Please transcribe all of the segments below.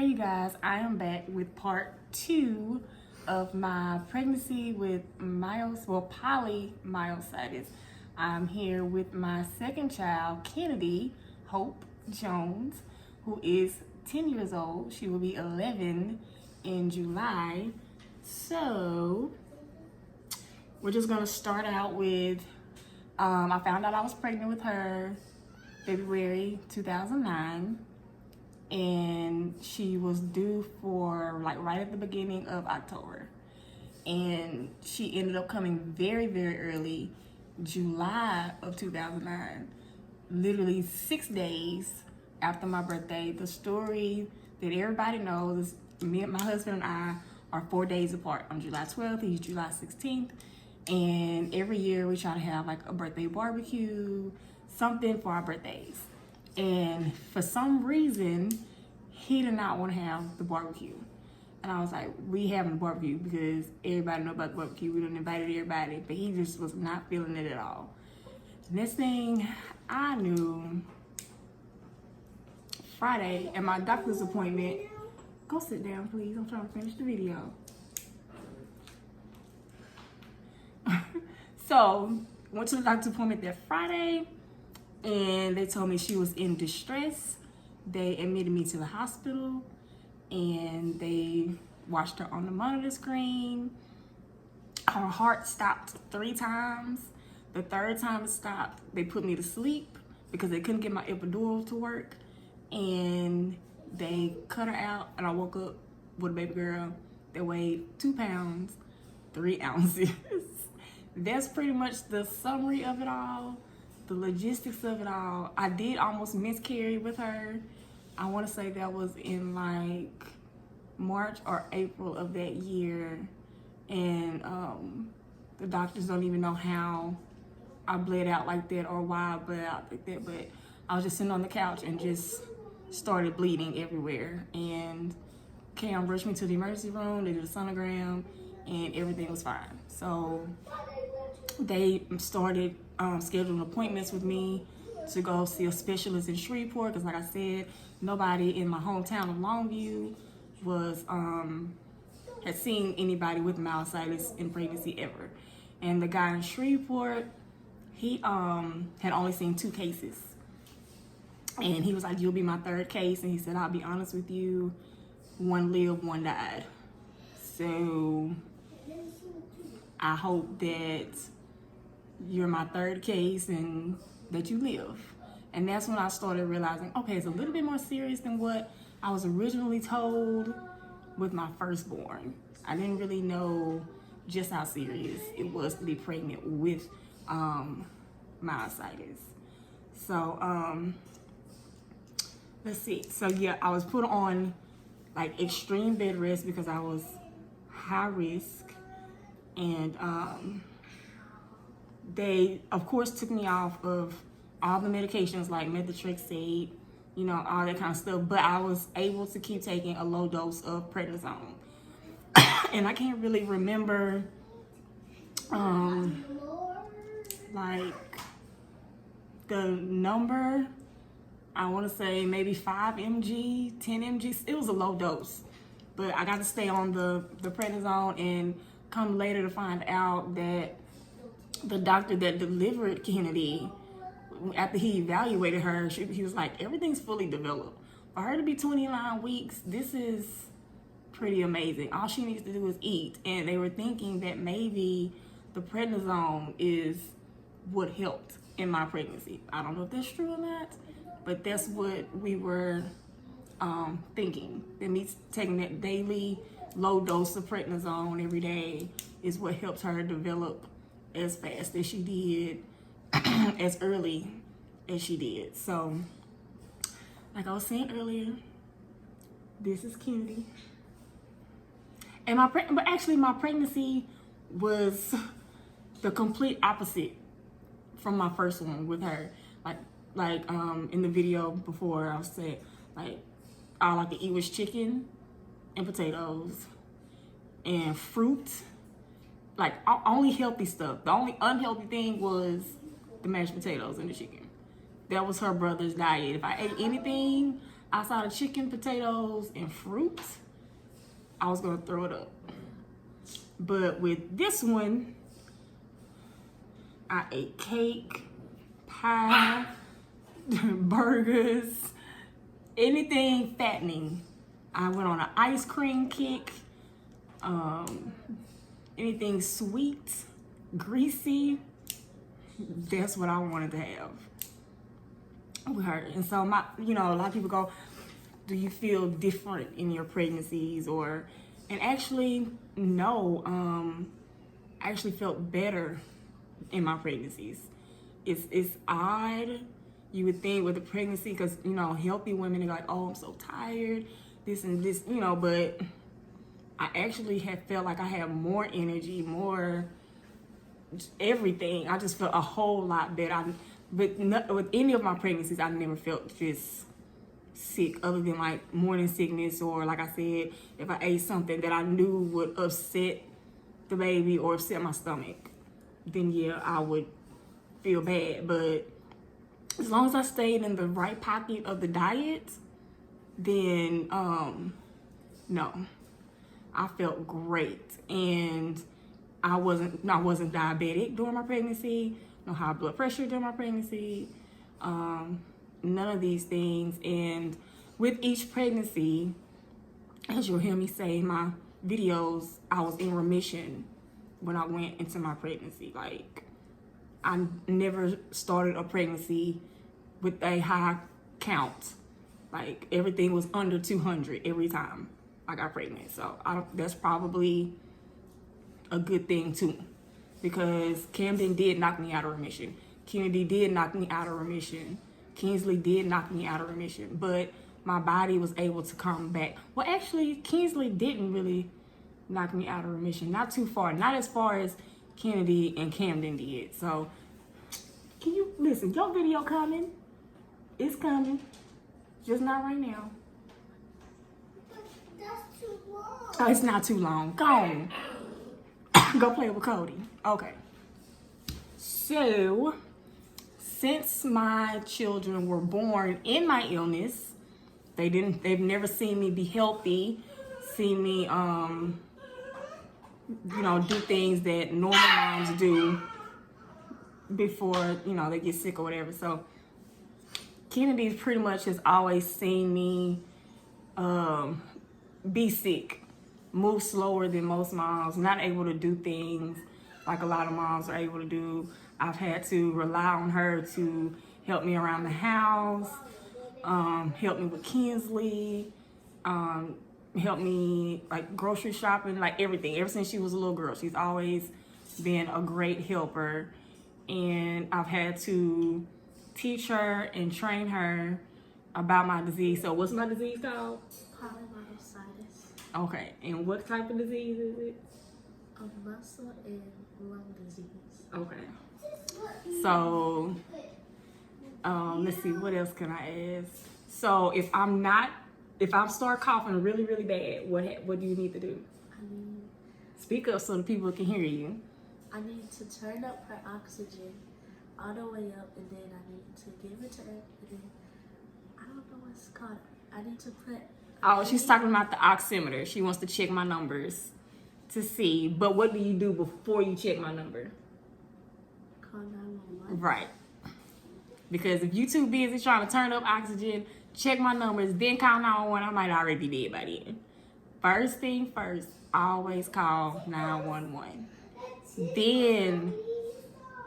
Hey you guys, I am back with part 2 of my pregnancy with polymyositis. I'm here with my second child, Kynadee Hope Jones, who is 10 years old. She will be 11 in July. So we're just gonna start out with, I found out I was pregnant with her February 2009. And she was due for right at the beginning of October. And she ended up coming very, very early, July of 2009, literally 6 days after my birthday. The story that everybody knows is me and my husband and I are 4 days apart. I'm July 12th, he's July 16th. And every year we try to have like a birthday barbecue, something for our birthdays. And for some reason, he did not want to have the barbecue. And I was like, we having a barbecue because everybody know about the barbecue. We done invited everybody, but he just was not feeling it at all. Next thing I knew, Friday at my doctor's appointment, go sit down please, I'm trying to finish the video. So, went to the doctor's appointment that Friday, and they told me she was in distress. They admitted me to the hospital, and they watched her on the monitor screen. Her heart stopped 3 times. The 3rd time it stopped, they put me to sleep because they couldn't get my epidural to work, and they cut her out, and I woke up with a baby girl that weighed 2 pounds, 3 ounces. That's pretty much the summary of it all. The logistics of it all. I did almost miscarry with her. I want to say that was in like March or April of that year, and the doctors don't even know how I bled out like that or why I bled out like that, but I was just sitting on the couch and just started bleeding everywhere, and Cam rushed me to the emergency room. They did a sonogram and everything was fine. So they started scheduling appointments with me to go see a specialist in Shreveport, because like I said, nobody in my hometown of Longview was had seen anybody with myositis in pregnancy ever. And the guy in Shreveport, he had only seen 2 cases, and he was like, you'll be my 3rd case. And he said, I'll be honest with you, 1 lived, 1 died. So I hope that you're my 3rd case and that you live. And that's when I started realizing, okay, it's a little bit more serious than what I was originally told with my firstborn. I didn't really know just how serious it was to be pregnant with myositis. So let's see. So yeah, I was put on like extreme bed rest because I was high risk, and they, of course, took me off of all the medications like methotrexate, you know, all that kind of stuff. But I was able to keep taking a low dose of prednisone. And I can't really remember, like, the number. I want to say maybe 5 mg, 10 mg. It was a low dose. But I got to stay on the prednisone, and come later to find out that the doctor that delivered Kynadee, after he evaluated her, he was like, everything's fully developed. For her to be 29 weeks, this is pretty amazing. All she needs to do is eat. And they were thinking that maybe the prednisone is what helped in my pregnancy. I don't know if that's true or not, but that's what we were thinking. That me taking that daily low dose of prednisone every day is what helps her develop as fast as she did, as early as she did. So, like I was saying earlier, this is Kynadee. And my pregnancy was the complete opposite from my first one with her. Like in the video before, I was saying, like, all I could eat was chicken and potatoes and fruit. Like, only healthy stuff. The only unhealthy thing was the mashed potatoes and the chicken. That was her brother's diet. If I ate anything, outside of chicken, potatoes, and fruit, I was gonna throw it up. But with this one, I ate cake, pie, burgers, anything fattening. I went on an ice cream kick. Anything sweet, greasy, that's what I wanted to have with her. And so a lot of people go, do you feel different in your pregnancies? And actually, no, I actually felt better in my pregnancies. It's odd. You would think with the pregnancy, because, healthy women are like, oh, I'm so tired, this and this, but I actually have felt like I have more energy, more everything. I just felt a whole lot better. With any of my pregnancies, I never felt just sick, other than like morning sickness, or like I said, if I ate something that I knew would upset the baby or upset my stomach, then yeah, I would feel bad. But as long as I stayed in the right pocket of the diet, then no, I felt great. And I wasn't diabetic during my pregnancy, no high blood pressure during my pregnancy, none of these things. And with each pregnancy, as you'll hear me say in my videos, I was in remission when I went into my pregnancy. Like, I never started a pregnancy with a high count. Like, everything was under 200 every time I got pregnant. So that's probably a good thing too, because Camden did knock me out of remission. Kynadee did knock me out of remission. Kinsley did knock me out of remission, but my body was able to come back. Well, actually, Kinsley didn't really knock me out of remission. Not too far. Not as far as Kynadee and Camden did. So, can you listen? Your video coming. It's coming. Just not right now. That's too long. Oh, it's not too long. Go on. Go play with Cody. Okay. So, since my children were born in my illness, they've never seen me be healthy, seen me, do things that normal moms do before, they get sick or whatever. So, Kynadee pretty much has always seen me be sick, move slower than most moms, not able to do things like a lot of moms are able to do. I've had to rely on her to help me around the house, help me with Kinsley, help me like grocery shopping, like everything. Ever since she was a little girl, she's always been a great helper. And I've had to teach her and train her about my disease. So what's my disease called? Myositis. Okay, and what type of disease is it? A muscle and lung disease. Okay. So, let's see, what else can I ask? So if I start coughing really, really bad, what do you need to do? Speak up so the people can hear you. I need to turn up her oxygen all the way up, and then I need to give it to her, and then I don't know what's called. I need to put. Oh, she's talking about the oximeter. She wants to check my numbers to see. But what do you do before you check my number? Call 911. Right. Because if you too busy trying to turn up oxygen, check my numbers, then call 911, I might already be dead by then. First thing first, always call 911. Then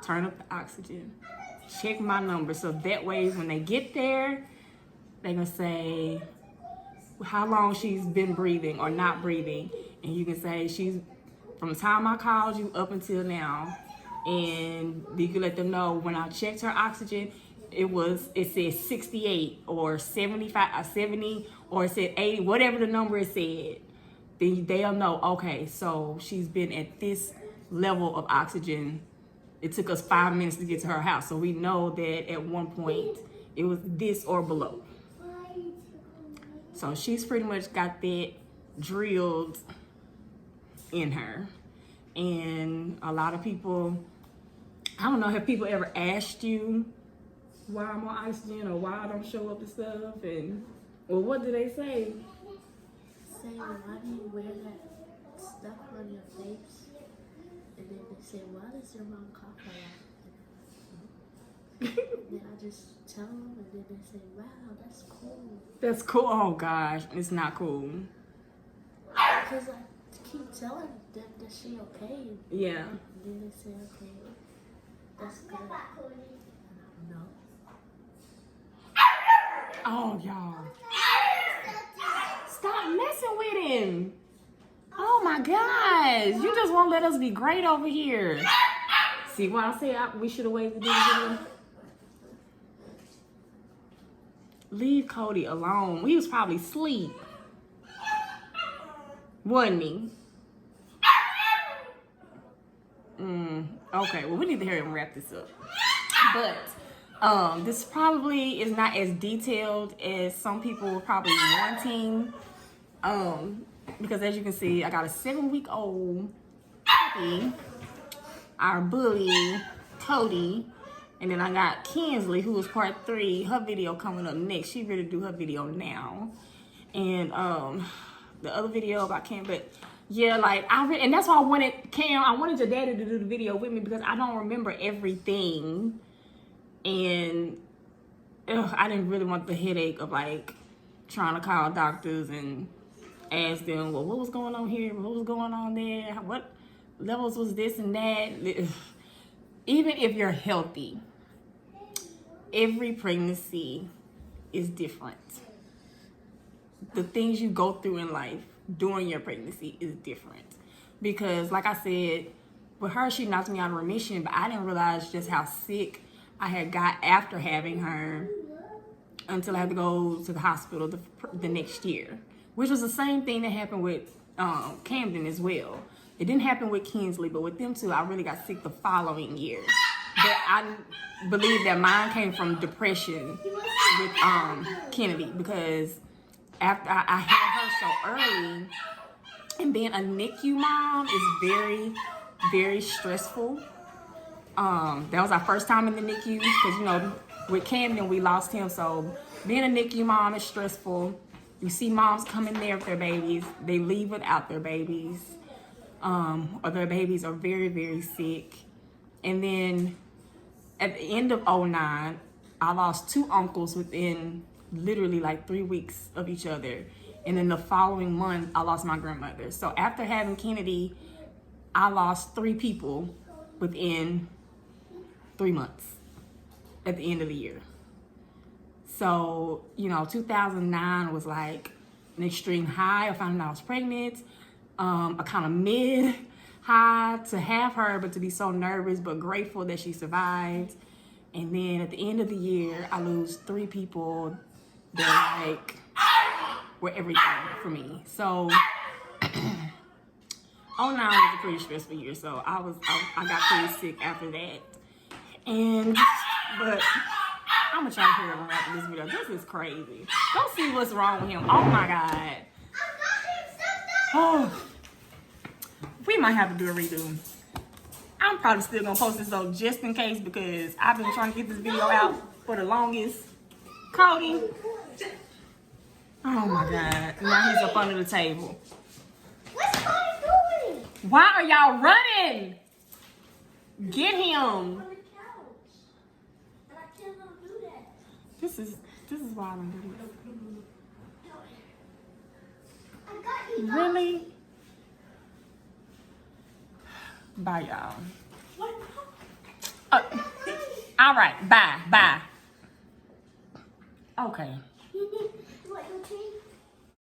turn up the oxygen. Check my number. So that way when they get there, they're going to say how long she's been breathing or not breathing. And you can say she's, from the time I called you up until now. And you can let them know when I checked her oxygen, it said 68 or 75, 70, or it said 80, whatever the number it said. Then they'll know, okay, so she's been at this level of oxygen. It took us 5 minutes to get to her house. So we know that at one point it was this or below. So she's pretty much got that drilled in her. And a lot of people, I don't know, have people ever asked you why I'm on oxygen or why I don't show up and stuff? And Well, what do they say? Say, why do you wear that stuff on your face? And then they say, why does your mom cough a lot? Then I just tell them, and then they say, wow, that's cool. That's cool. Oh gosh, it's not cool. Because I keep telling them that she okay. Yeah. And then they say, okay, that's good. And I don't know. Oh, y'all. Stop messing with him. Oh my gosh. You just won't let us be great over here. See what I said? We should have waited to do the video. Leave Cody alone. He was probably asleep. Wasn't he? Okay, well, we need to hurry and wrap this up. But this probably is not as detailed as some people were probably wanting. Because as you can see, I got a 7-week-old puppy, our bully, Cody, and then I got Kinsley, who is part 3. Her video coming up next. She ready to do her video now. And the other video about Cam, but yeah, like and that's why I wanted Cam. I wanted your daddy to do the video with me because I don't remember everything, and I didn't really want the headache of like trying to call doctors and ask them, well, what was going on here? What was going on there? What levels was this and that? Even if you're healthy, every pregnancy is different. The things you go through in life during your pregnancy is different. Because like I said, with her, she knocked me out of remission, but I didn't realize just how sick I had got after having her until I had to go to the hospital the next year, which was the same thing that happened with Camden as well. It didn't happen with Kinsley, but with them two, I really got sick the following year. But I believe that mine came from depression with Kynadee, because after I had her so early, and being a NICU mom is very, very stressful. That was our first time in the NICU, because, you know, with Camden, we lost him. So being a NICU mom is stressful. You see moms come in there with their babies. They leave without their babies. Or their babies are very, very sick. And then at the end of 2009, I lost 2 uncles within literally like 3 weeks of each other. And then the following month, I lost my grandmother. So after having Kynadee, I lost 3 people within 3 months at the end of the year. So, you know, 2009 was like an extreme high. I found out I was pregnant. A kind of mid high to have her, but to be so nervous, but grateful that she survived. And then at the end of the year, I lose 3 people that like were everything for me. So 2009 was a pretty stressful year. So I got pretty sick after that. But I'm gonna try to hurry up and wrap this video. This is crazy. Go see what's wrong with him. Oh my God. Oh, we might have to do a redo. I'm probably still gonna post this though, just in case, because I've been trying to get this video out for the longest. Cody. Oh my God. Now he's up under the table. What's Cody doing? Why are y'all running? Get him. On the couch. And I can't let him do that. This is why I don't do this. I got you. Really? Bye, y'all. All right. Bye. Okay.